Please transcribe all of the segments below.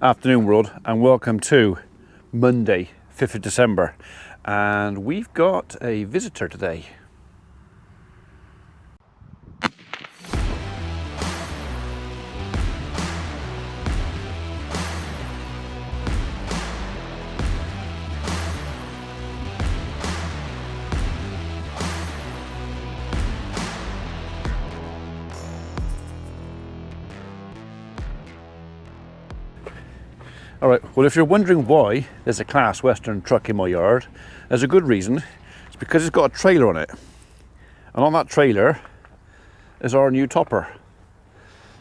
Afternoon world, and welcome to Monday 5th of December, and we've got a visitor today. All right, well, if you're wondering why there's a Class Western truck in my yard, there's a good reason. It's because it's got a trailer on it. And on that trailer is our new topper.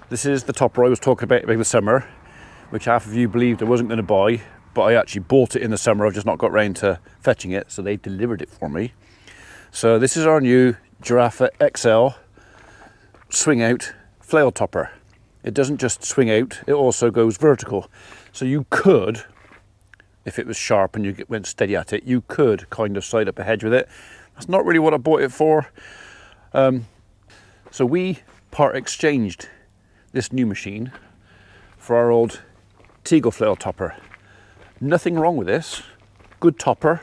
This is the topper I was talking about the summer, which half of you believed I wasn't going to buy, but I actually bought it in the summer. I've just not got round to fetching it, so they delivered it for me. So this is our new Giraffe XL swing out flail topper. It doesn't just swing out, it also goes vertical. So you could, if it was sharp and you went steady at it, you could kind of side up a hedge with it. That's not really what I bought it for. So we part exchanged this new machine for our old Teagle flail topper. Nothing wrong with this. Good topper,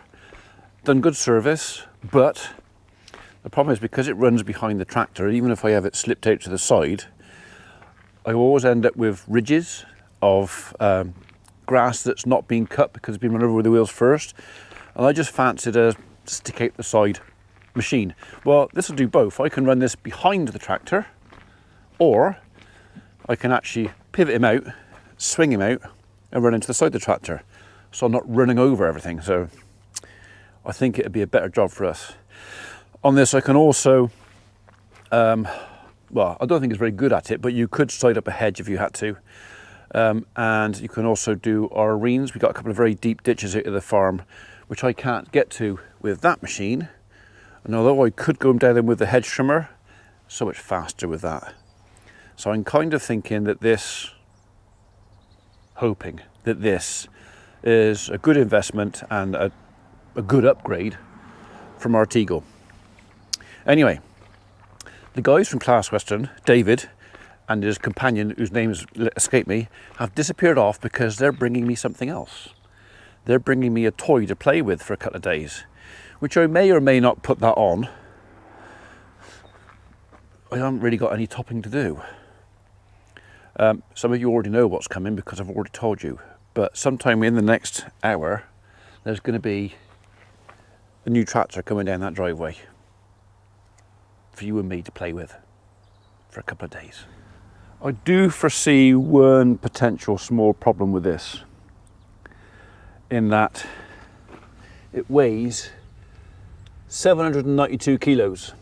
done good service, but the problem is because it runs behind the tractor, even if I have it slipped out to the side, I always end up with ridges of grass that's not been cut because it's been run over with the wheels first, and I just fancied a stick out the side machine. Well, this will do both. I can run this behind the tractor, or I can actually pivot him out, swing him out, and run into the side of the tractor, so I'm not running over everything. So I think it'd be a better job for us. On this, I can also well, I don't think it's very good at it, but you could side up a hedge if you had to. And you can also do ARIONs. We've got a couple of very deep ditches out of the farm, which I can't get to with that machine. And although I could go down them with the hedge trimmer, so much faster with that. So I'm kind of thinking that hoping that this is a good investment and a good upgrade from our Teagle. Anyway, the guys from Class Western, David and his companion, whose name has escaped me, have disappeared off because they're bringing me something else. They're bringing me a toy to play with for a couple of days, which I may or may not put that on. I haven't really got any topping to do. Some of you already know what's coming because I've already told you, but sometime in the next hour, there's going to be a new tractor coming down that driveway for you and me to play with for a couple of days. I do foresee one potential small problem with this, in that it weighs 792 kilos.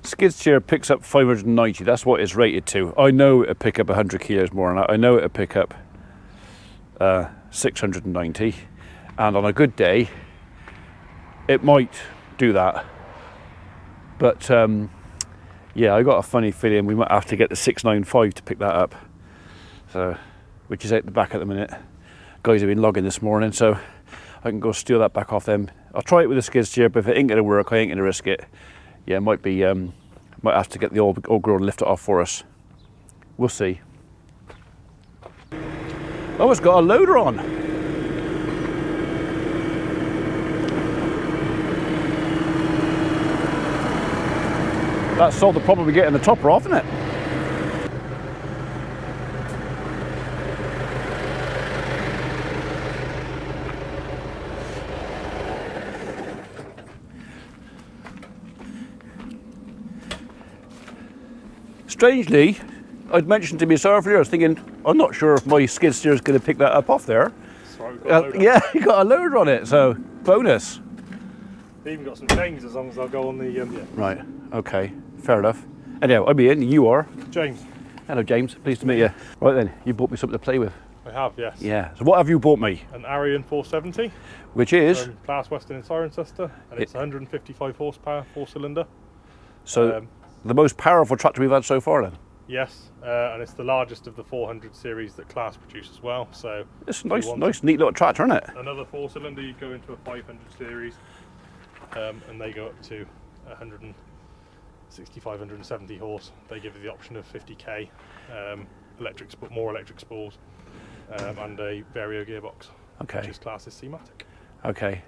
Skid steer picks up 590, that's what it's rated to. I know it'll pick up 100 kilos more than that. I know it'll pick up 690, and on a good day it might do that. But yeah, I got a funny feeling we might have to get the 695 to pick that up. So, which is out the back at the minute. Guys have been logging this morning, so I can go steal that back off them. I'll try it with a skid steer, but if it ain't gonna work, I ain't gonna risk it. Yeah, it might be, might have to get the old girl to lift it off for us. We'll see. Oh, it's got a loader on. That solved the problem of getting the topper off, isn't it? Strangely, I'd mentioned to myself earlier, I was thinking, I'm not sure if my skid steer is going to pick that up off there. Yeah, you got a loader on it, so bonus. They've even got some chains as long as I'll go on the... yeah. Right, okay, fair enough. Anyhow, I'm Ian, you are? James. Hello James, pleased to meet you. Right then, you bought me something to play with. I have, yes. Yeah, so what have you bought me? An ARION 470. Which is? From Class Western in Cirencester, and it's 155 horsepower, 4-cylinder. So, the most powerful tractor we've had so far then? Yes, and it's the largest of the 400 series that Class produce as well. So it's nice, neat little tractor, isn't it? Another 4-cylinder, you go into a 500 series, and they go up to 165, 170 horse. They give you the option of 50k, more electric spools. and a Vario gearbox, Okay. which is classed as C-Matic. Okay.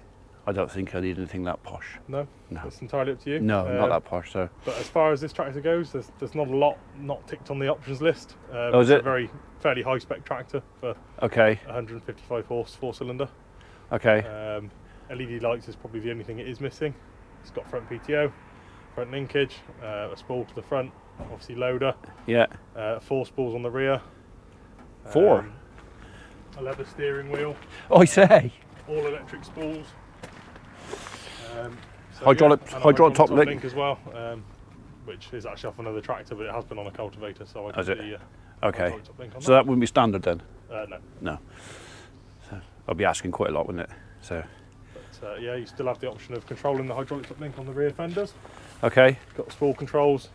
I don't think I need anything that posh. No? No. That's entirely up to you. No, not that posh, so. But as far as this tractor goes, there's not a lot not ticked on the options list. Oh, is it's it? a fairly high spec tractor for Okay. 155 horse, 4-cylinder. Okay. LED lights is probably the only thing it is missing. It's got front PTO, front linkage, a spool to the front, obviously loader, Yeah. 4 spools on the rear. 4? A leather steering wheel, Oh, I say. all electric spools. Hydraulic top link. as well, which is actually off another tractor, but it has been on a cultivator, so I Has did it? the Okay. hydraulic top link on So that wouldn't be standard then? no. No. So I'll be asking quite a lot, wouldn't it? So. But yeah, you still have the option of controlling the hydraulic top link on the rear fenders. Okay. Got the spool controls,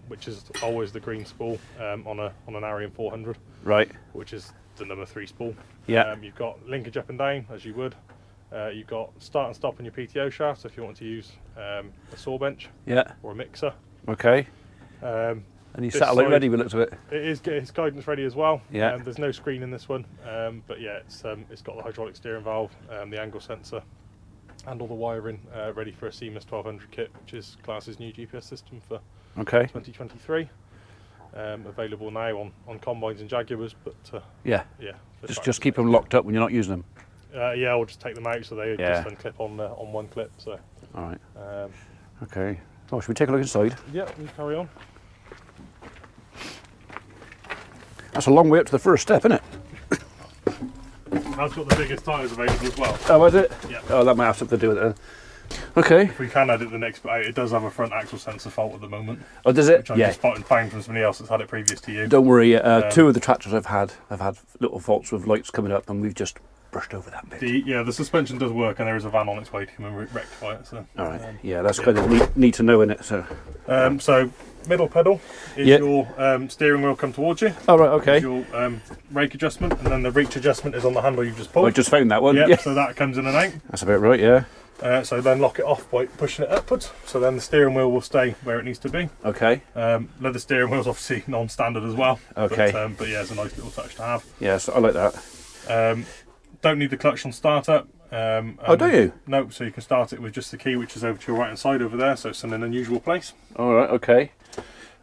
which is always the green spool on an ARION 400, Right. which is the number 3 spool. Yeah. You've got linkage up and down, as you would. You've got start and stop on your PTO shaft, so if you want to use a saw bench Yeah. or a mixer. Okay. Um, And he's This satellite side- ready, we looked at it. it's guidance ready as well. Yeah. There's no screen in this one, but yeah, it's got the hydraulic steering valve, the angle sensor, and all the wiring ready for a Seamless 1200 kit, which is Class's new GPS system for Okay. 2023. Available now on combines and Jaguars, but Yeah. yeah, for Just tractors. keep them locked up when you're not using them. Yeah, or just take them out so they Yeah. just unclip on one clip. So All right. um, Okay. Oh, should we take a look inside? yeah, we carry on. That's a long way up to the first step, isn't it? Has got the biggest tyres available as well. Oh, is it? Yeah. Oh, that might have something to do with it then. Okay. If we can edit the next bit out, it does have a front axle sensor fault at the moment, Oh, does it? which I Yeah. just found from somebody else that's had it previous to you. Don't worry. Two of the tractors I've had little faults with lights coming up, and we've just brushed over that bit. The suspension does work, and there is a van on its way to come and rectify it. So, All right. Yeah, that's kind of neat to know, innit? So. so middle pedal is Yeah. your steering wheel come towards you. All right. Okay. Is your rake adjustment, and then the reach adjustment is on the handle you've just pulled. I just found that one. Yep, Yeah. so that comes in and out. That's about right. Yeah. So then lock it off by pushing it upwards. So then the steering wheel will stay where it needs to be. Okay. Leather steering wheel is obviously non-standard as well. Okay. But yeah, it's a nice little touch to have. Yes, I like that. Don't need the clutch on startup. Oh, do you? No, so you can start it with just the key, which is over to your right hand side over there. So it's in an unusual place. All right. Okay.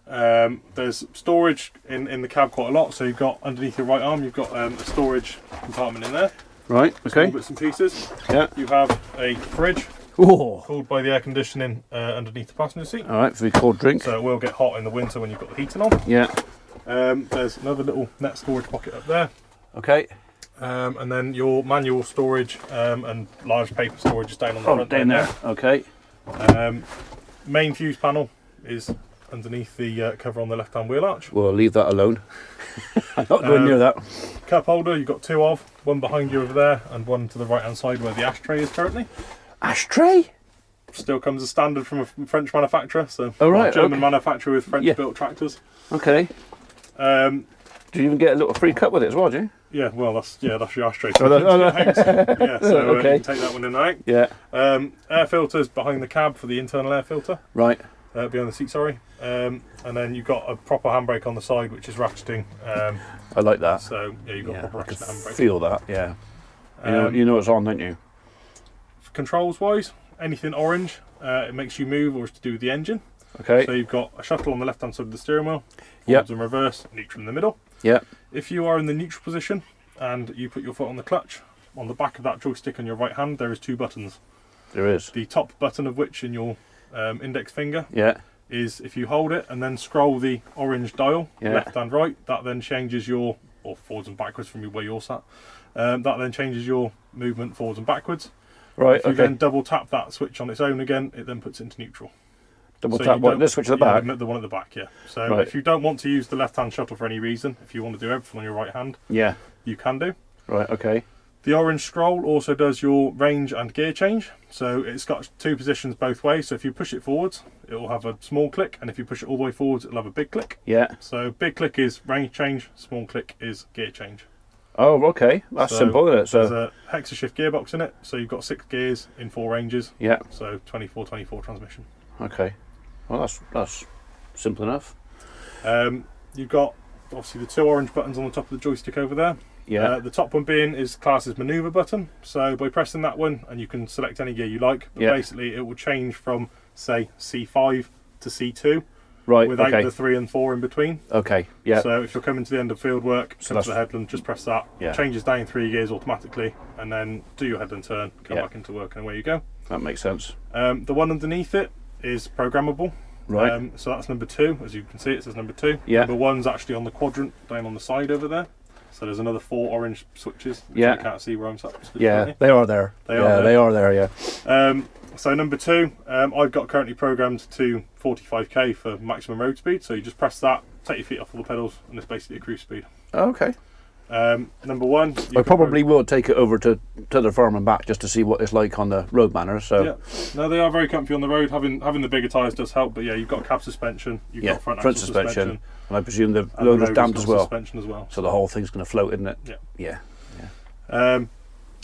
There's storage in the cab quite a lot. So you've got underneath your right arm, you've got a storage compartment in there. Right. Small Okay. bits and pieces. Yeah. You have a fridge Oh. cooled by the air conditioning underneath the passenger seat. All right. For the cold drink. So it will get hot in the winter when you've got the heating on. Yeah. There's another little net storage pocket up there. Okay. And then your manual storage and large paper storage is down on the Oh, front down there. Okay. Main fuse panel is underneath the cover on the left-hand wheel arch. We'll leave that alone. I'm not going near that. Cup holder, you've got 2 of, one behind you over there and one to the right-hand side where the ashtray is currently. Ashtray? Still comes as standard from a French manufacturer, so Oh, right, German okay. manufacturer with French-built tractors. Okay. Um, Do you even get a little free cup with it as well, do you? yeah, well, that's your ashtray. Oh, that- oh, no. Yeah, so Okay. you can take that one in and out. Yeah. Air filters behind the cab for the internal air filter. Right. Behind the seat, sorry. And then you've got a proper handbrake on the side, which is ratcheting. I like that. So yeah, you've got Yeah, proper I can ratchet handbrake. feel that. Yeah. Um, You know it's on, don't you? Controls wise, anything orange, it makes you move or is to do with the engine. Okay. So you've got a shuttle on the left hand side of the steering wheel, Yep. forwards and reverse, neutral in the middle. Yeah. If you are in the neutral position and you put your foot on the clutch, on the back of that joystick on your right hand, there is 2 buttons. There is. The top button of which in your index finger Yeah. is if you hold it and then scroll the orange dial, Yeah. left and right, that then changes your, or forwards and backwards from where you're sat, that then changes your movement forwards and backwards. Right. If you Okay. then double tap that switch on its own again, it then puts it into neutral. Double So tap you what? don't- This switch at the yeah, back. the one at the back, yeah. So Right. if you don't want to use the left hand shuttle for any reason, if you want to do everything on your right hand, Yeah. you can do. Right. Okay. The orange scroll also does your range and gear change. So it's got 2 positions both ways. So if you push it forwards, it will have a small click, and if you push it all the way forwards, it'll have a big click. Yeah. So big click is range change, small click is gear change. Oh, okay. That's So simple, isn't it? There's So. a hexa shift gearbox in it, so you've got 6 gears in 4 ranges. Yeah. So 24 transmission. Okay. Well, that's simple enough. You've got obviously the 2 orange buttons on the top of the joystick over there. Yeah. The top one being is class's manoeuvre button. So by pressing that one, and you can select any gear you like, but basically it will change from, say, C5 to C2. Right. Without Okay. the 3 and 4 in between. Okay. Yeah. So if you're coming to the end of field work, come to the headland, just press that. Yeah. Changes down 3 gears automatically, and then do your headland turn, come back into work, and away you go. That makes sense. The one underneath it is programmable. Right. So that's number 2. As you can see, it says number 2. Yeah. Number 1's actually on the quadrant down on the side over there. So there's another 4 orange switches. Which you can't see where I'm sat. Yeah, they are there. They are there. Yeah. So number 2, I've got currently programmed to 45k for maximum road speed. So you just press that, take your feet off all the pedals, and it's basically a cruise speed. Okay. Number 1, I probably will take it over to the farm and back just to see what it's like on the road manner. So yeah, no, they are very comfy on the road. Having the bigger tyres does help, but yeah, you've got cab suspension, you've got front axle suspension, and I presume the loader's damped as well. Suspension as well. So the whole thing's going to float, isn't it? Yeah. Yeah.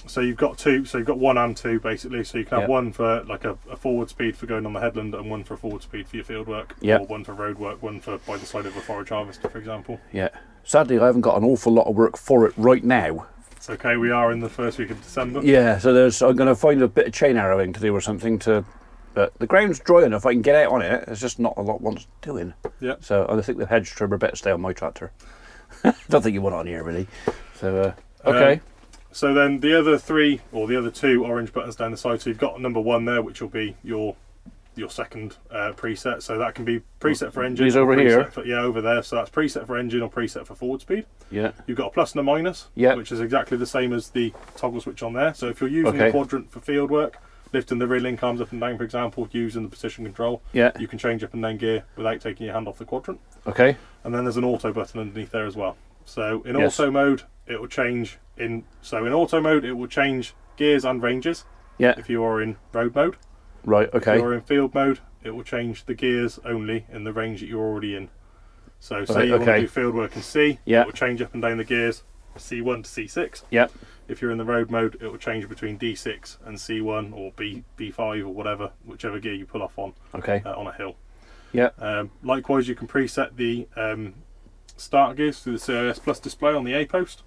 So you've got 2. So you've got 1 and 2 basically. So you can have one for like a forward speed for going on the headland, and one for forward speed for your field work. Yeah. Or one for road work, one for by the side of a forage harvester, for example. Yeah. Sadly, I haven't got an awful lot of work for it right now. It's okay. We are in the first week of December. Yeah. So I'm going to find a bit of chain arrowing to do or something to. But the ground's dry enough I can get out on it. There's just not a lot wants doing. Yeah. So I think the hedge trimmer better stay on my tractor. Don't think you want it on here really. So okay. So then the other 3 or the other 2 orange buttons down the side. So you've got number 1 there, which will be your second preset. So that can be preset for engine. These over here. Over there. So that's preset for engine or preset for forward speed. Yeah. You've got a plus and a minus. Yeah. Which is exactly the same as the toggle switch on there. So if you're using the quadrant for field work, lifting the rear link arms up and down, for example, using the position control, you can change up and down gear without taking your hand off the quadrant. Okay. And then there's an auto button underneath there as well. So in auto mode, it will change in auto mode it will change gears and ranges. Yeah. If you are in road mode. Right. Okay. If you're in field mode, it will change the gears only in the range that you're already in. So say you want to do field work in C, it will change up and down the gears C1 to C6. Yeah. If you're in the road mode, it will change between D6 and C1 or B5 or whatever, whichever gear you pull off on. Okay. On a hill. Yeah. Likewise, you can preset the start gears through the CIS Plus display on the A post.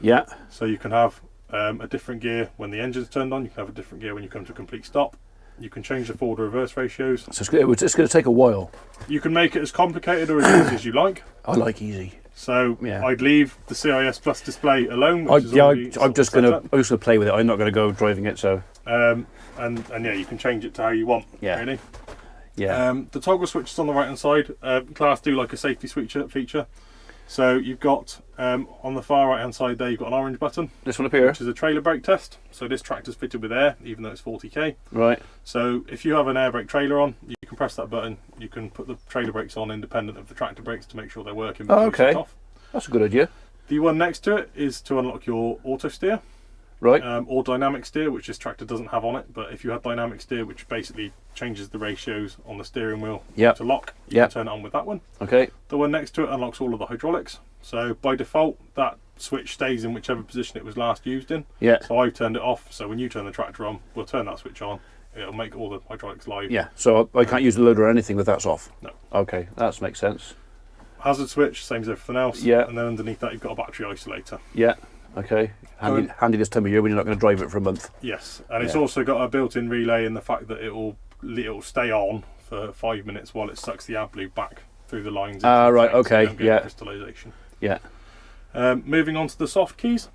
Yeah. So you can have a different gear when the engine's turned on. You can have a different gear when you come to a complete stop. You can change the forward or reverse ratios. So it's going to take a while. You can make it as complicated or as easy as you like. I like easy. So I'd leave the CIS Plus display alone. I'm just going to play with it. I'm not going to go driving it. So and you can change it to how you want. Yeah. Really. Yeah. The toggle switches on the right hand side. Class do like a safety feature. So you've got on the far right hand side there, you've got an orange button. This one up here, which is a trailer brake test. So this tractor's fitted with air, even though it's 40k. Right. So if you have an air brake trailer on, you can press that button. You can put the trailer brakes on independent of the tractor brakes to make sure they're working. Oh, okay. That's a good idea. The one next to it is to unlock your auto steer. Right. Or dynamic steer, which this tractor doesn't have on it. But if you have dynamic steer, which basically changes the ratios on the steering wheel to lock, you can turn it on with that one. Okay. The one next to it unlocks all of the hydraulics. So by default, that switch stays in whichever position it was last used in. Yeah. So I've turned it off. So when you turn the tractor on, we'll turn that switch on. It'll make all the hydraulics live. Yeah. So I can't use the loader or anything with that's off. No. Okay, that makes sense. Hazard switch, same as everything else. Yeah. And then underneath that, you've got a battery isolator. Yeah. Okay. Handy this time of year when you're not going to drive it for a month. Yes, and it's also got a built-in relay in the fact that it'll stay on for 5 minutes while it sucks the AdBlue back through the lines. Right. Okay. So you don't get crystallization. Yeah. Moving on to the soft keys,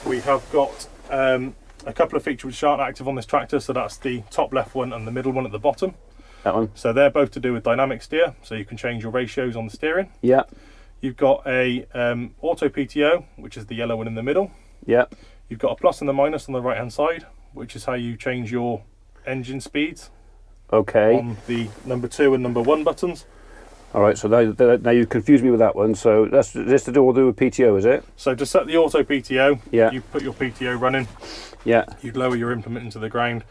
we have got a couple of features which aren't active on this tractor. So that's the top left one and the middle one at the bottom. That one. So they're both to do with dynamic steer. So you can change your ratios on the steering. Yeah. You've got a auto PTO, which is the yellow one in the middle. Yeah. You've got a plus and a minus on the right hand side, which is how you change your engine speeds. Okay. On the number 2 and number 1 buttons. All right. So now you confused me with that one. So that's this to do with PTO, is it? So to set the auto PTO, you put your PTO running. Yeah. You'd lower your implement into the ground.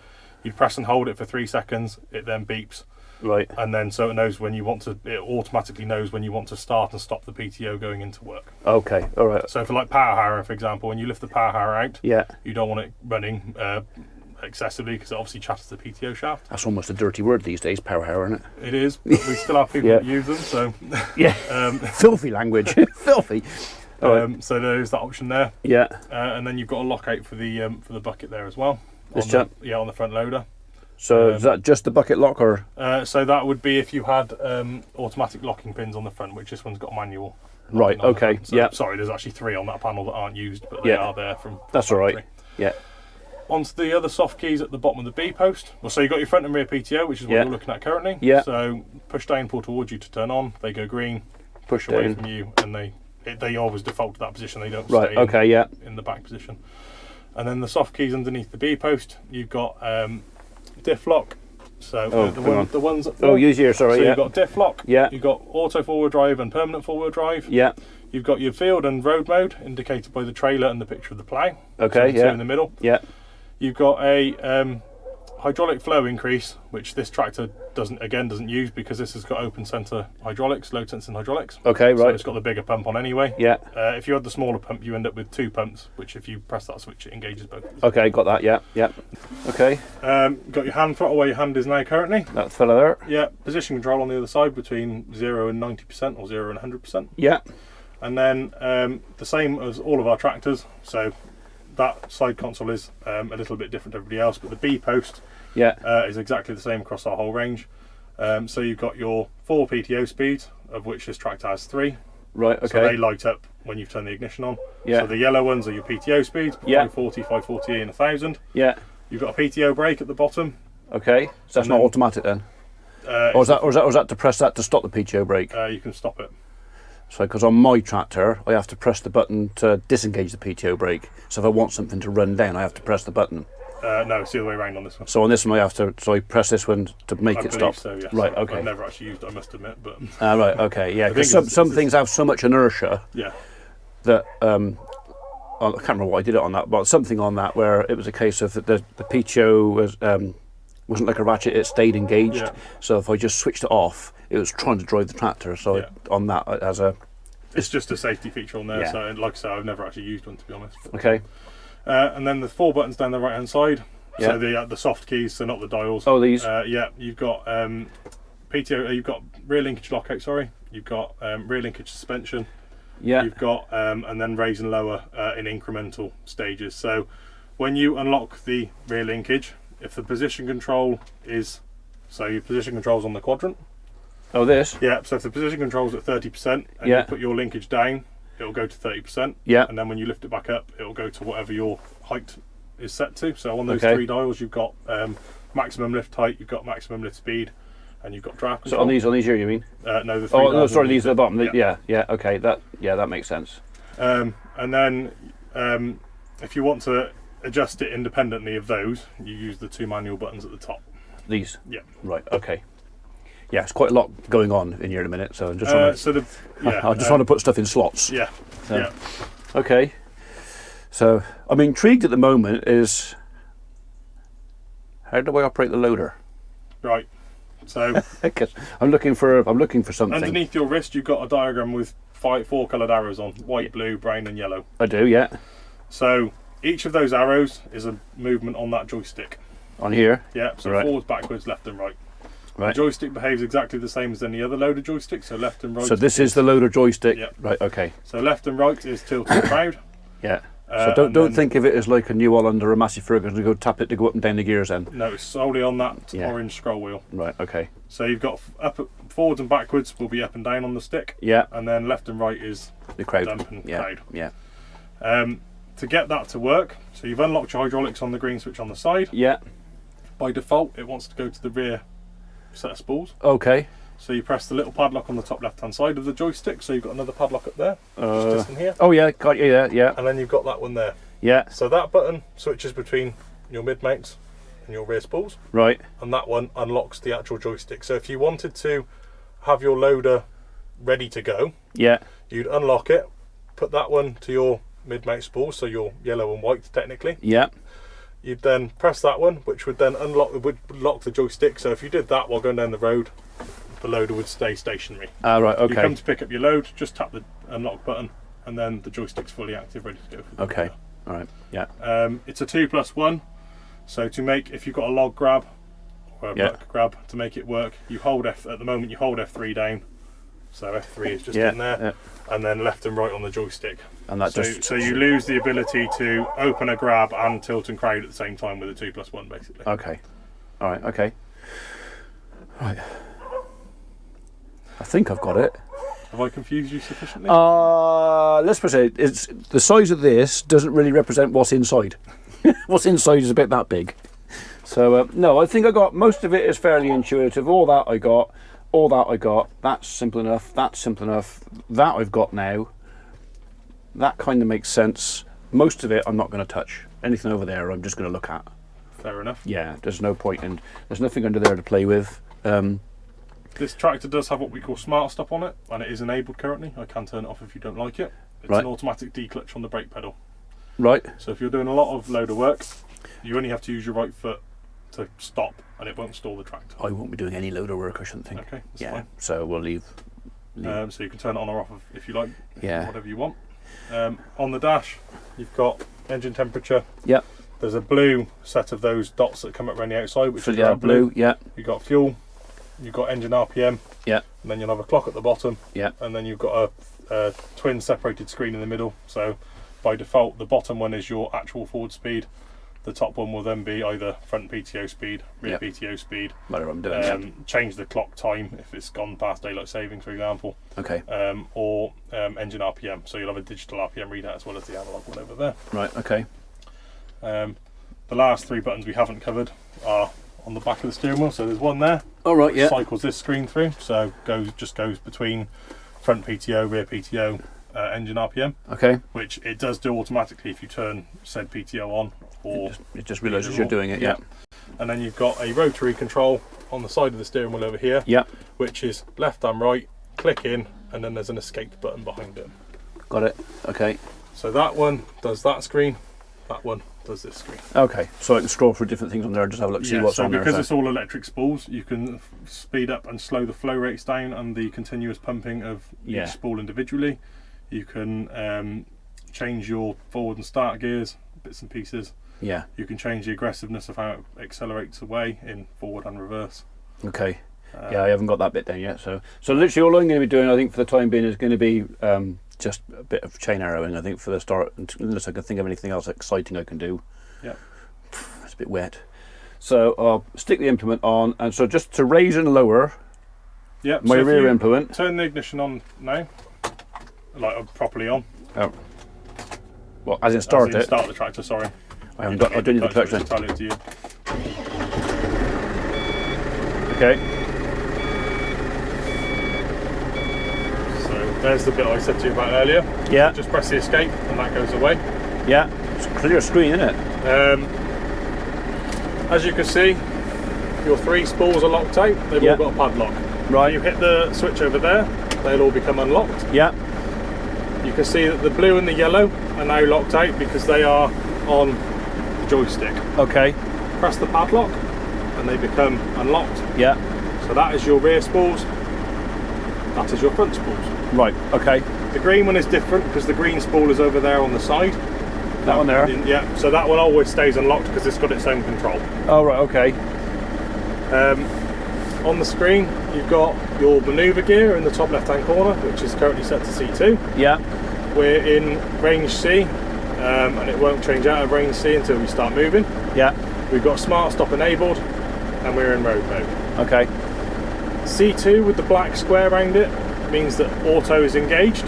You'd press and hold it for 3 seconds. It then beeps. Right. And then so it knows when you want to. It automatically knows when you want to start and stop the PTO going into work. Okay. All right. So for like power harrow, for example, when you lift the power harrow out, you don't want it running excessively because it obviously chatters the PTO shaft. That's almost a dirty word these days, power hair, isn't it? It is, but we still have people that use them, so... Yeah, filthy language, filthy. So there's that option there. Yeah. And then you've got a lockout for the bucket there as well. This chap? Yeah, on the front loader. So is that just the bucket lock, or? So that would be if you had automatic locking pins on the front, which this one's got a manual. Right, okay, So, yeah. Sorry, there's actually 3 on that panel that aren't used, but they are there from... That's all right, yeah. Onto the other soft keys at the bottom of the B post. Well, so you've got your front and rear PTO, which is what you're looking at currently. Yeah. So push down, pull towards you to turn on. They go green, push away from you, and they always default to that position. They don't stay in the back position. And then the soft keys underneath the B post, you've got diff lock. So the ones up there. Oh, use here, sorry. So you've got diff lock. Yeah. You've got auto forward drive and permanent forward drive. Yeah. You've got your field and road mode indicated by the trailer and the picture of the plough. Okay. So in the middle. Yeah. You've got a hydraulic flow increase, which this tractor doesn't use because this has got open centre hydraulics, low tension hydraulics. Okay, right. So it's got the bigger pump on anyway. Yeah. If you had the smaller pump, you end up with 2 pumps, which if you press that switch, it engages both. Okay, got that. Yeah, yeah. Okay. Got your hand throttle where your hand is now currently. That fella there. Yeah. Position control on the other side between 0 and 90% or 0 and 100%. Yeah. And then the same as all of our tractors. So that side console is a little bit different to everybody else, but the B post is exactly the same across our whole range. So you've got your 4 PTO speeds, of which this tractor has 3. Right, okay. So they light up when you've turned the ignition on. Yeah. So the yellow ones are your PTO speeds, 540, 540 and 1000. Yeah. You've got a PTO brake at the bottom. Okay, so that's not automatic then? Or is that to press that to stop the PTO brake? You can stop it. So, because on my tractor, I have to press the button to disengage the PTO brake. So if I want something to run down, I have to press the button. No, it's the other way around on this one. So on this one, I press this one to make it stop. So, yes. Right, okay. I've never actually used it, I must admit, but. Right, okay, yeah. Because some things have so much inertia. Yeah. That I can't remember what I did it on that, but something on that where it was a case of the PTO was wasn't like a ratchet; it stayed engaged. Yeah. So if I just switched it off, it was trying to drive the tractor. So on that as a. It's just a safety feature on there. Yeah. So like I say, I've never actually used one to be honest. But. Okay. And then the 4 buttons down the right hand side. Yeah. So the soft keys, so not the dials. Oh, these. Yeah. You've got PTO. You've got rear linkage lockout. Sorry. You've got rear linkage suspension. Yeah. You've got and then raise and lower in incremental stages. So when you unlock the rear linkage, if the position control is, so your position control's on the quadrant. Oh, this? Yeah, so if the position control's at 30% and you put your linkage down, it'll go to 30%. Yeah. And then when you lift it back up, it'll go to whatever your height is set to. So on those 3 dials, you've got maximum lift height, you've got maximum lift speed, and you've got draft control. So on these here, you mean? No, the 3 dials. Oh, no, sorry, these are the bottom. Yeah, okay, that makes sense. And then if you want to adjust it independently of those, you use the 2 manual buttons at the top. These? Yeah. Right, okay. Yeah, it's quite a lot going on in here in a minute, so I'm just trying to, I just want to put stuff in slots. Yeah. So, yeah. Okay. So I'm intrigued at the moment is how do I operate the loader? Right. So because I'm looking for something. Underneath your wrist, you've got a diagram with 4 coloured arrows on: white, blue, brown, and yellow. I do, yeah. So each of those arrows is a movement on that joystick. On here. Yeah. So forwards, backwards, left, and right. Right. The joystick behaves exactly the same as any other loader joystick, so left and right. So this is the loader joystick. Yeah. Right. Okay. So left and right is tilt and crowd. Yeah. So don't think of it as like a new all under a Massey Ferguson to go tap it to go up and down the gears then. No, it's solely on that orange scroll wheel. Right. Okay. So you've got forwards and backwards will be up and down on the stick. Yeah. And then left and right is the crowd. Dump and crowd. Yeah. To get that to work, so you've unlocked your hydraulics on the green switch on the side. Yeah. By default, it wants to go to the rear set of spools. Okay. So you press the little padlock on the top left hand side of the joystick, so you've got another padlock up there, just in here. Oh yeah, got you, yeah. And then you've got that one there. Yeah. So that button switches between your mid mounts and your rear spools. Right. And that one unlocks the actual joystick. So if you wanted to have your loader ready to go, you'd unlock it, put that one to your mid mount spool, so your yellow and white technically. Yeah. You'd then press that one, which would then lock the joystick. So if you did that while going down the road, the loader would stay stationary. Right, okay. You come to pick up your load, just tap the unlock button, and then the joystick's fully active, ready to go. Okay, all right, yeah. It's a 2+1, So to make, if you've got a log grab or a buck grab, to make it work, you hold at the moment you hold F3 down. So F3 is just in there, and then left and right on the joystick. And that so you lose the ability to open a grab and tilt and crowd at the same time with a 2+1 basically. Okay. All right. Okay. Right. I think I've got it. Have I confused you sufficiently? Let's put it. It's the size of this doesn't really represent what's inside. What's inside is a bit that big. So no, I think I got most of it. Is fairly intuitive. All that I got. That's simple enough. That's simple enough. That I've got now. That kind of makes sense. Most of it I'm not going to touch. Anything over there I'm just going to look at. Fair enough. Yeah, there's no point, and there's nothing under there to play with. This tractor does have what we call smart stop on it, and it is enabled currently. I can turn it off if you don't like it. It's an automatic declutch on the brake pedal. Right. So if you're doing a lot of loader work, you only have to use your right foot to stop, and it won't stall the tractor. I won't be doing any loader work, I shouldn't think. Okay, that's fine. So we'll leave. So you can turn it on or off if you like. Yeah. Whatever you want. On the dash, you've got engine temperature. Yep. There's a blue set of those dots that come up around the outside, which is blue. Yeah. You've got fuel. You've got engine RPM. Yeah. And then you'll have a clock at the bottom. Yeah. And then you've got a twin separated screen in the middle. So by default, the bottom one is your actual forward speed. The top one will then be either front PTO speed, rear PTO speed. Whatever I'm doing. Change the clock time if it's gone past daylight savings, for example. Okay. Or engine RPM. So you'll have a digital RPM readout as well as the analog one over there. Right. Okay. The last three buttons we haven't covered are on the back of the steering wheel. So there's one there. Oh right. Yeah. Cycles this screen through. So goes between front PTO, rear PTO, engine RPM. Okay. Which it does do automatically if you turn said PTO on. Or it just realises you're doing it. Yeah. And then you've got a rotary control on the side of the steering wheel over here. Yeah. Which is left and right. Click in, and then there's an escape button behind it. Got it. Okay. So that one does that screen. That one does this screen. Okay, so I can scroll through different things on there and just have a look, see what's on there. Because it's all electric spools, you can speed up and slow the flow rates down and the continuous pumping of each spool individually. You can change your forward and start gears, bits and pieces. Yeah. You can change the aggressiveness of how it accelerates away in forward and reverse. Okay. Yeah, I haven't got that bit down yet. So literally all I'm going to be doing, I think, for the time being, is going to be just a bit of chain arrowing, I think, for the start, unless I can think of anything else exciting I can do. Yeah. It's a bit wet. So I'll stick the implement on, and so just to raise and lower my rear implement. Turn the ignition on now, like properly on. Oh. Well, as in start it? Start the tractor, sorry. I haven't got, I don't need the clutch then. Entirely up to you. Okay. There's the bit I said to you about earlier. Yeah. Just press the escape and that goes away. Yeah. It's a clear screen, isn't it? As you can see, your three spools are locked out. They've all got a padlock. Right. You hit the switch over there, they'll all become unlocked. Yeah. You can see that the blue and the yellow are now locked out because they are on the joystick. Okay. Press the padlock and they become unlocked. Yeah. So that is your rear spools. That is your front spools. Right, okay. The green one is different because the green spool is over there on the side. That one there? Yeah, so that one always stays unlocked because it's got its own control. Oh, right, okay. On the screen, you've got your manoeuvre gear in the top left-hand corner, which is currently set to C2. Yeah. We're in range C, and it won't change out of range C until we start moving. Yeah. We've got smart stop enabled, and we're in road mode. Okay. C2 with the black square around it means that auto is engaged.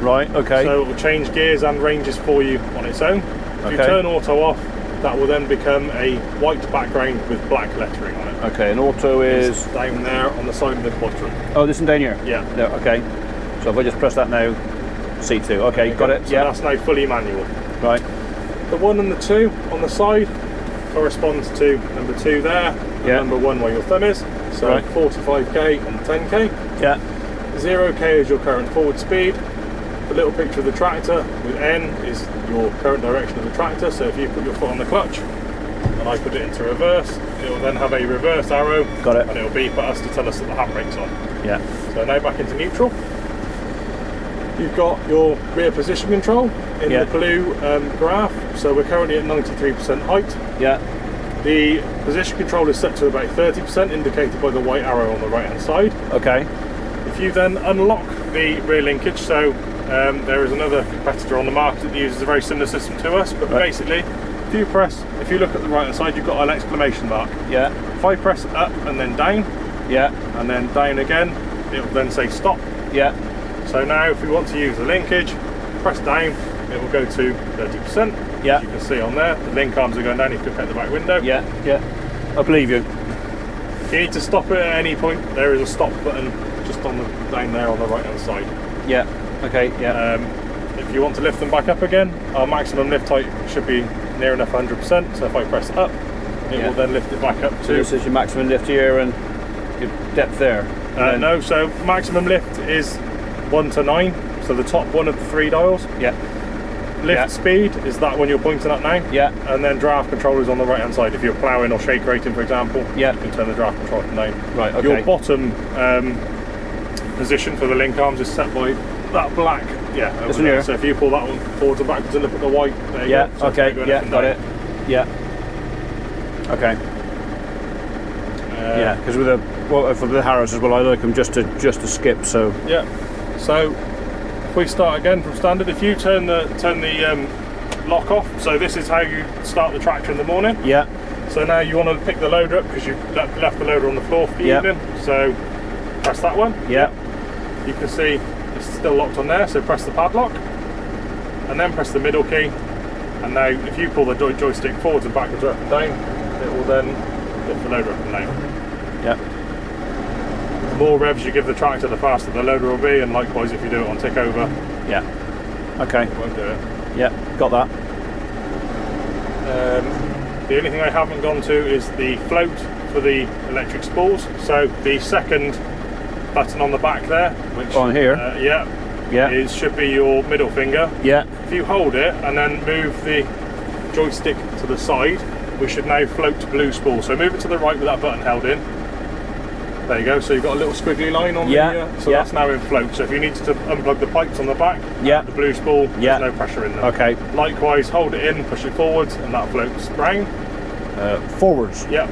Right, okay. So it will change gears and ranges for you on its own. If you turn auto off, that will then become a white background with black lettering on it. Okay, and auto is down there on the side of the quadrant. Oh, this is down here? Yeah. No, okay. So if I just press that now, C2. Okay, got it. So that's now fully manual. Right. The 1 and the 2 on the side corresponds to number 2 there, and number 1 where your thumb is. So 45k and 10k. Yeah. 0k is your current forward speed. The little picture of the tractor with N is your current direction of the tractor. So if you put your foot on the clutch and I put it into reverse, it will then have a reverse arrow. Got it. And it will beep at us to tell us that the handbrake's on. Yeah. So now back into neutral. You've got your rear position control in the blue graph. So we're currently at 93% height. Yeah. The position control is set to about 30%, indicated by the white arrow on the right hand side. Okay. If you then unlock the rear linkage, so there is another competitor on the market that uses a very similar system to us, but basically, if you look at the right hand side, you've got an exclamation mark. Yeah. If I press up and then down, yeah, and then down again, it will then say stop. Yeah. So now if we want to use the linkage, press down, it will go to 30%. Yeah. As you can see on there, the link arms are going down if you look at the back window. Yeah, yeah. I believe you. If you need to stop it at any point, there is a stop button just on the down there on the right hand side. Yeah. Okay. Yeah. If you want to lift them back up again, our maximum lift height should be near enough 100%. So if I press up, it will then lift it back up to. So this is your maximum lift here and your depth there. No, so maximum lift is 1 to 9. So the top one of the 3 dials. Yeah. Lift speed is that one you're pointing at now. Yeah. And then draft control is on the right hand side. If you're ploughing or shake rating, for example, yeah, you can turn the draft control up and down. Right. Okay. Your bottom position for the link arms is set by that black. Yeah. Over there. So if you pull that one forwards and backwards and look at the white, there you go. So okay. Yeah. Got it. Yeah. Okay. Yeah, because with for the Harrows as well, I like them just to skip. So yeah. So if we start again from standard, if you turn the lock off, so this is how you start the tractor in the morning. Yeah. So now you want to pick the loader up because you left the loader on the floor for the evening. So press that one. Yeah. You can see it's still locked on there. So press the padlock, and then press the middle key. And now if you pull the joystick forwards and backwards, up and down, it will then lift the loader up and down. Yeah. The more revs you give the tractor, the faster the loader will be, and likewise if you do it on tick over. Yeah. Okay. It won't do it. Yeah, got that. The only thing I haven't gone to is the float for the electric spools. So the second button on the back there, which on here, should be your middle finger. Yeah. If you hold it and then move the joystick to the side, we should now float to blue spool. So move it to the right with that button held in. There you go. So you've got a little squiggly line on the. So that's now in float. So if you need to unplug the pipes on the back, the blue spool, there's no pressure in them. Okay. Likewise, hold it in, push it forwards, and that floats round. Forwards. Yep.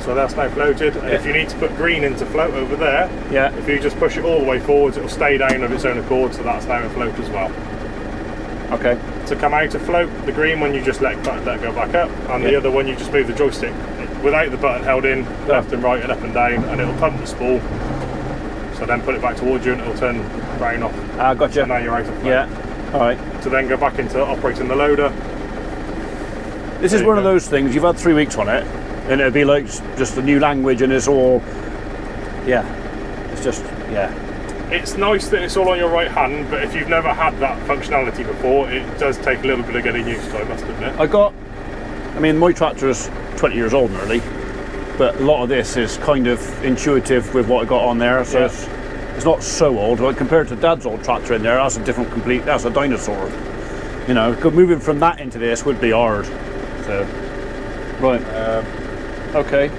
So that's now floated. And if you need to put green into float over there, if you just push it all the way forwards, it'll stay down of its own accord. So that's now in float as well. Okay. To come out of float, the green one you just let go back up, and the other one you just move the joystick without the button held in, left and right and up and down, and it'll pump the spool. So then put it back towards you and it'll turn brown off. Gotcha. So now you're out of float. Yeah. All right. To then go back into operating the loader. This is one of those things, you've had 3 weeks on it, and it'll be like just a new language, and it's all, it's just, It's nice that it's all on your right hand, but if you've never had that functionality before, it does take a little bit of getting used to, I must admit. My tractor is 20 years old nearly, but a lot of this is kind of intuitive with what I got on there, so it's not so old. Like compared to Dad's old tractor in there, that's a dinosaur. You know, moving from that into this would be hard. So, right. Okay.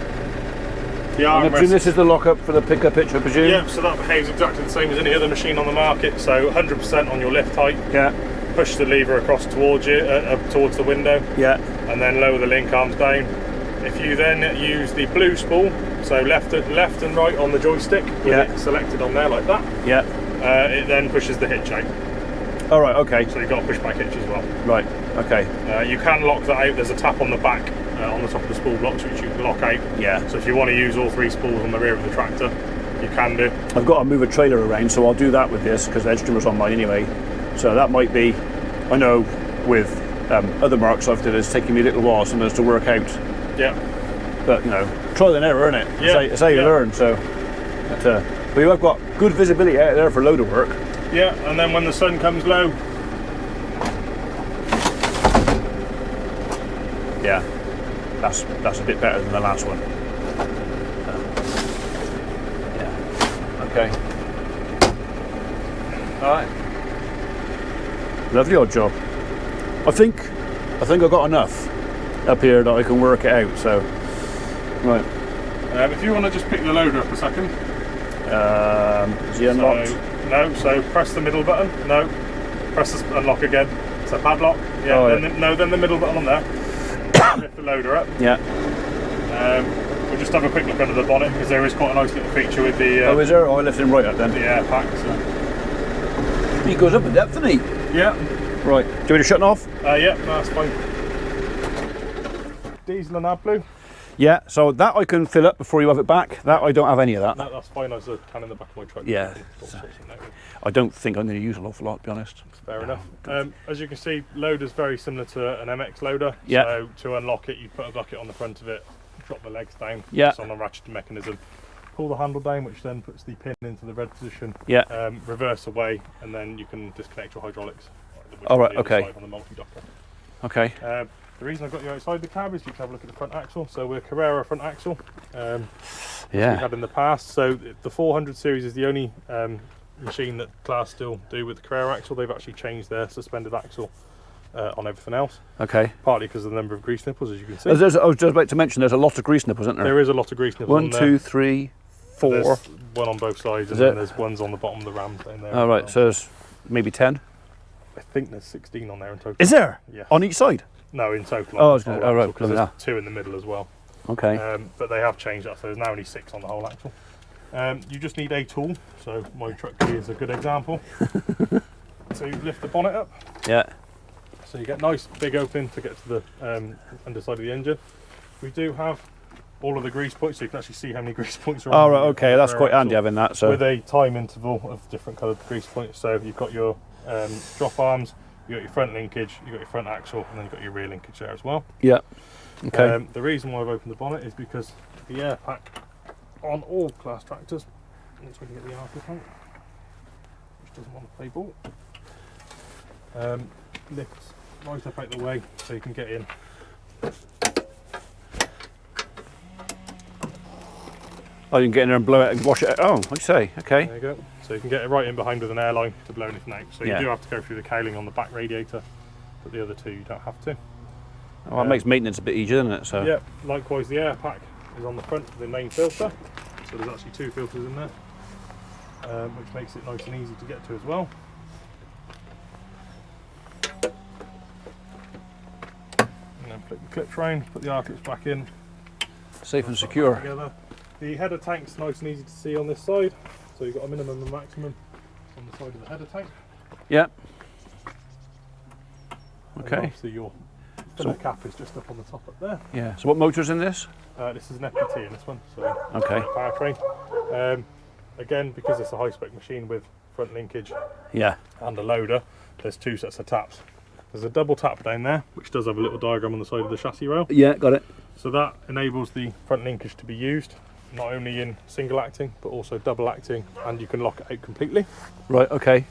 I presume this is the lockup for the pickup hitch, I presume? Yeah, so that behaves exactly the same as any other machine on the market. So 100% on your lift height. Yeah. Push the lever across towards you, towards the window. Yeah. And then lower the link arms down. If you then use the blue spool, so left and right on the joystick, with it selected on there like that. Yeah. It then pushes the hitch out. All right. Okay. So you've got a pushback hitch as well. Right. Okay. You can lock that out. There's a tap on the back. On the top of the spool blocks, which you can lock out. Yeah. So if you want to use all 3 spools on the rear of the tractor, you can do. I've got to move a trailer around, so I'll do that with this because the edge trimmer's on mine anyway. So that might be. I know with other marks I've did, it's taking me a little while sometimes to work out. Yeah. But trial and error, isn't it? Yeah. It's how you learn. So, but you have got good visibility out there for loader work. Yeah, and then when the sun comes low. Yeah. That's a bit better than the last one. Okay. All right. Lovely odd job. I think I've got enough up here that I can work it out. So, right. If you want to just pick the loader up a second. Is he unlocked? No. So press the middle button. No. Press the unlock again. So padlock. Yeah. Then the middle button on there. lift the loader up. Yeah. We'll just have a quick look under the bonnet because there is quite a nice little feature with the. Oh, is there? Oh, I lifted him right up then. The air pack. So. He goes up in depth, doesn't he? Yeah. Right. Do you want me to shut off? Yeah, no, that's fine. Diesel and AdBlue. Yeah. So that I can fill up before you have it back. That I don't have any of that. No, that's fine. There's a can in the back of my truck. Yeah. I don't think I'm going to use an awful lot, to be honest. Fair enough. As you can see, loader's very similar to an MX loader. Yeah. So to unlock it, you put a bucket on the front of it, drop the legs down. Yeah. It's on a ratchet mechanism. Pull the handle down, which then puts the pin into the red position. Yeah. Reverse away, and then you can disconnect your hydraulics. All right. Okay. On the multi-docker. Okay. The reason I got you outside the cab is you can have a look at the front axle. So we're Carrera front axle. Yeah. We had in the past. So the 400 series is the only machine that Glos still do with the Carrera axle. They've actually changed their suspended axle on everything else. Okay. Partly because of the number of grease nipples, as you can see. I was just about to mention there's a lot of grease nipples, isn't there? There is a lot of grease nipples. 1, 2, 3, 4. There's one on both sides, and then there's ones on the bottom of the ram down there. Oh, right. Well. So there's maybe 10. I think there's 16 on there in total. Is there? Yeah. On each side? No, in total. Oh, right. Because there's 2 in the middle as well. Okay. But they have changed that, so there's now only 6 on the whole axle. You just need a tool, so my truck key is a good example. So you lift the bonnet up. Yeah. So you get nice big opening to get to the underside of the engine. We do have all of the grease points, so you can actually see how many grease points are on. Oh, right, okay, that's quite handy having that. So with a time interval of different coloured grease points. So you've got your drop arms, you've got your front linkage, you've got your front axle, and then you've got your rear linkage there as well. Yeah. Okay. The reason why I've opened the bonnet is because the air pack on all Glos tractors, once we can get the arc tank, which doesn't want to play ball, lifts right up out the way so you can get in. Oh, you can get in there and blow it and wash it out. Oh, I say, okay. There you go. So you can get it right in behind with an airline to blow anything out. So you do have to go through the cowling on the back radiator, but the other two you don't have to. Oh, that makes maintenance a bit easier, doesn't it? So. Yeah, likewise the air pack is on the front of the main filter. So there's actually 2 filters in there, which makes it nice and easy to get to as well. And then flip the clips round, put the R clips back in. Safe and secure. Together. The header tank's nice and easy to see on this side. So you've got a minimum and maximum on the side of the header tank. Yeah. And okay. obviously your filler cap is just up on the top up there. Yeah. So what motor's in this? This is an FPT in this one. So okay. Powertrain. Again, because it's a high-spec machine with front linkage and a loader, there's 2 sets of taps. There's a double tap down there, which does have a little diagram on the side of the chassis rail. Yeah, got it. So that enables the front linkage to be used, not only in single acting, but also double acting, and you can lock it out completely. Right, okay.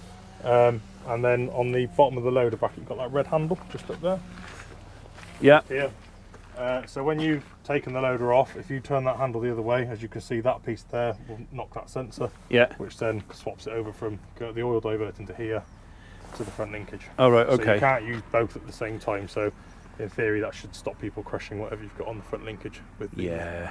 And then on the bottom of the loader bracket, you've got that red handle just up there. Yeah. Here. So when you've taken the loader off, if you turn that handle the other way, as you can see, that piece there will knock that sensor, which then swaps it over from the oil divert into here to the front linkage. Oh, right, okay. So you can't use both at the same time, so in theory that should stop people crushing whatever you've got on the front linkage with the,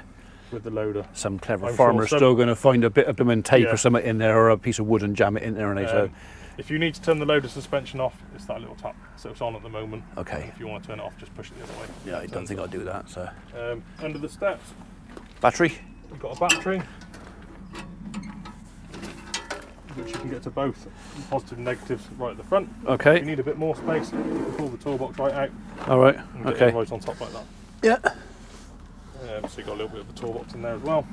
with the loader. Some clever farmer's still going to find a bit of blooming tape or something in there, or a piece of wood and jam it in there. And so if you need to turn the loader suspension off, it's that little tap. So it's on at the moment. Okay. If you want to turn it off, just push it the other way. Yeah, I don't think I'll do that. So under the steps, battery. You've got a battery, which you can get to both positive and negatives right at the front. Okay. If you need a bit more space, you can pull the toolbox right out. All right. And get it right on top like that. Yeah. So you've got a little bit of a toolbox in there as well.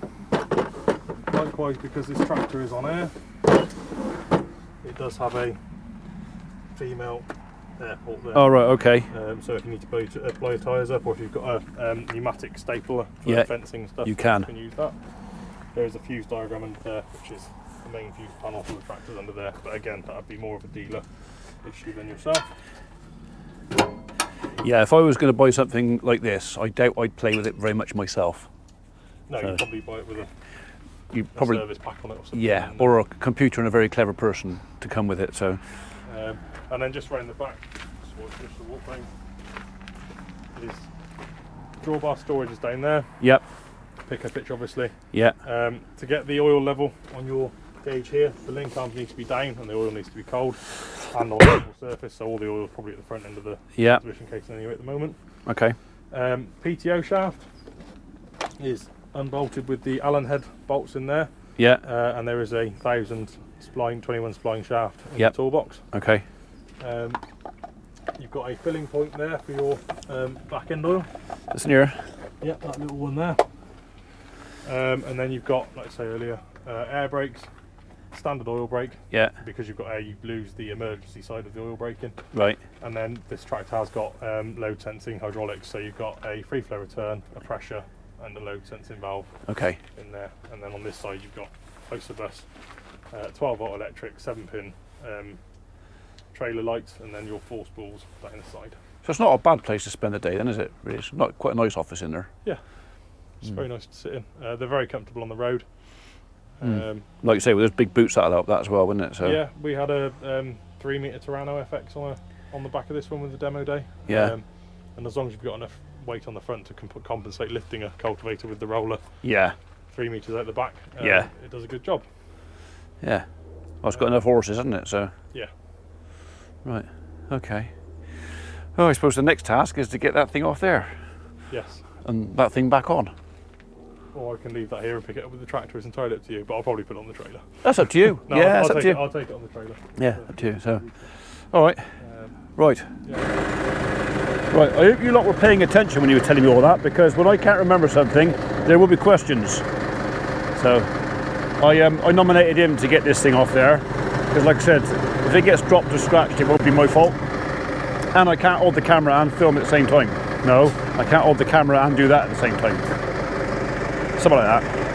Likewise, because this tractor is on air, it does have a female air port there. Oh, right, okay. So if you need to blow your tyres up, or if you've got a pneumatic stapler for fencing and stuff, you can use that. There is a fuse diagram under there, which is the main fuse panel for the tractors under there, but again, that would be more of a dealer issue than yourself. Yeah, if I was going to buy something like this, I doubt I'd play with it very much myself. No, you'd probably buy it with a service pack on it or something. Yeah, or a computer and a very clever person to come with it. So, and then just round the back, just the walk round, is drawbar storage is down there. Yep. Pick a picture, obviously. Yeah. To get the oil level on your gauge here, the link arms need to be down and the oil needs to be cold and on the level surface, so all the oil is probably at the front end of the transmission casing anyway at the moment. Okay. PTO shaft is unbolted with the Allen head bolts in there. Yeah. And there is a 1000 spline, 21 spline shaft in Yep. the toolbox. Okay. You've got a filling point there for your back end oil. It's near. Yeah, that little one there. And then you've got, like I say earlier, air brakes, standard oil brake. Yeah. Because you've got air, you lose the emergency side of the oil braking. Right. And then this tractor has got load sensing hydraulics, so you've got a free flow return, a pressure, and a load sensing valve. Okay. In there. And then on this side you've got closer bus, 12 volt electric, 7-pin trailer lights, and then your 4 spools down the side. So it's not a bad place to spend the day then, is it? Really? It's not quite a nice office in there. Yeah. It's very nice to sit in. They're very comfortable on the road. Like you say, with those big boots, that'll help that as well, wouldn't it? So yeah, we had a 3-metre Terrano FX on the back of this one with the demo day. Yeah. And as long as you've got enough weight on the front to compensate lifting a cultivator with the roller, yeah, 3 metres out the back, yeah, it does a good job. Yeah. Well, it's got enough horses, hasn't it? So yeah. Right. Okay. Well, I suppose the next task is to get that thing off there. Yes. And that thing back on. Or I can leave that here and pick it up with the tractor. It's entirely up to you, but I'll probably put it on the trailer. That's up to you. No, yeah, I'll that's up to you. I'll take it on the trailer. Yeah, up to you. So, all right. Right. Yeah. Right. I hope you lot were paying attention when you were telling me all that, because when I can't remember something, there will be questions. So, I nominated him to get this thing off there, because like I said, if it gets dropped or scratched, it won't be my fault. And I can't hold the camera and film at the same time. No, I can't hold the camera and do that at the same time. Something like that.